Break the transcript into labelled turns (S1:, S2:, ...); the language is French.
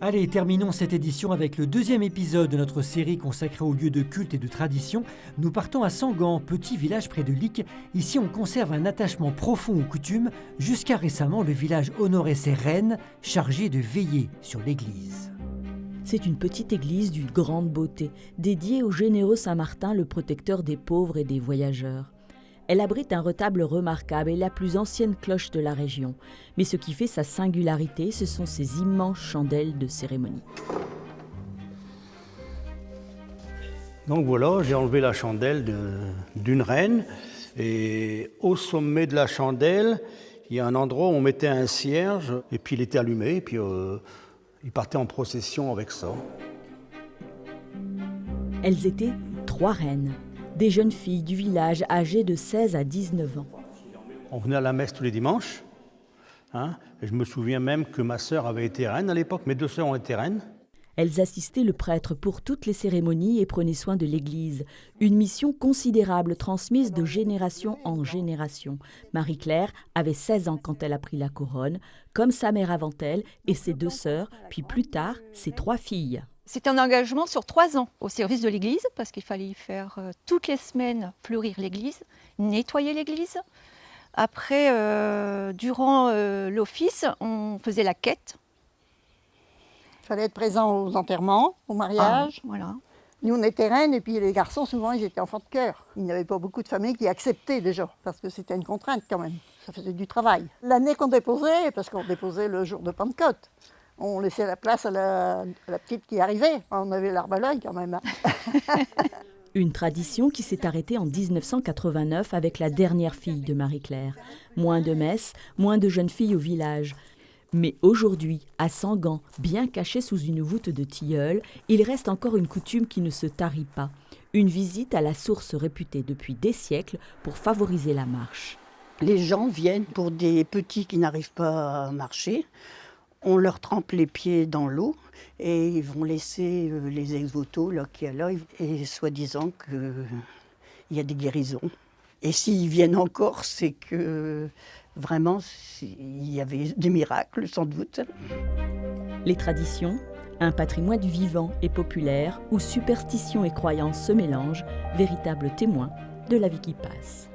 S1: Allez, terminons cette édition avec le deuxième épisode de notre série consacrée aux lieux de culte et de tradition. Nous partons à Sangan, petit village près de Licques. Ici, on conserve un attachement profond aux coutumes. Jusqu'à récemment, le village honorait ses reines, chargées de veiller sur l'église.
S2: C'est une petite église d'une grande beauté, dédiée au généreux Saint-Martin, le protecteur des pauvres et des voyageurs. Elle abrite un retable remarquable et la plus ancienne cloche de la région. Mais ce qui fait sa singularité, ce sont ses immenses chandelles de cérémonie.
S3: Donc voilà, j'ai enlevé la chandelle d'une reine et au sommet de la chandelle, il y a un endroit où on mettait un cierge et puis il était allumé et puis il partait en procession avec ça.
S2: Elles étaient 3 reines, des jeunes filles du village âgées de 16 à 19 ans.
S3: On venait à la messe tous les dimanches. Et je me souviens même que ma sœur avait été reine à l'époque, mes 2 sœurs ont été reines.
S2: Elles assistaient le prêtre pour toutes les cérémonies et prenaient soin de l'église. Une mission considérable transmise de génération en génération. Marie-Claire avait 16 ans quand elle a pris la couronne, comme sa mère avant elle et ses 2 sœurs, puis plus tard ses 3 filles.
S4: C'est un engagement sur 3 ans au service de l'église, parce qu'il fallait y faire toutes les semaines fleurir l'église, nettoyer l'église. Après, durant l'office, on faisait la quête.
S5: Il fallait être présent aux enterrements, au mariage.
S4: Voilà.
S5: Nous, on était reines et puis les garçons, souvent, ils étaient enfants de cœur. Il n'y avait pas beaucoup de familles qui acceptaient déjà, parce que c'était une contrainte quand même. Ça faisait du travail. L'année qu'on déposait, parce qu'on déposait le jour de Pentecôte, on laissait la place à la petite qui arrivait. On avait l'arbre à l'œil quand même.
S2: Une tradition qui s'est arrêtée en 1989 avec la dernière fille de Marie-Claire. Moins de messes, moins de jeunes filles au village. Mais aujourd'hui, à Sangan, bien caché sous une voûte de tilleul, il reste encore une coutume qui ne se tarit pas. Une visite à la source réputée depuis des siècles pour favoriser la marche.
S6: Les gens viennent pour des petits qui n'arrivent pas à marcher. On leur trempe les pieds dans l'eau et ils vont laisser les ex-voto là qu'il y a là, et soi-disant qu'il y a des guérisons. Et s'ils viennent encore, c'est que vraiment il y avait des miracles sans doute.
S2: Les traditions, un patrimoine vivant et populaire où superstition et croyance se mélangent, véritable témoin de la vie qui passe.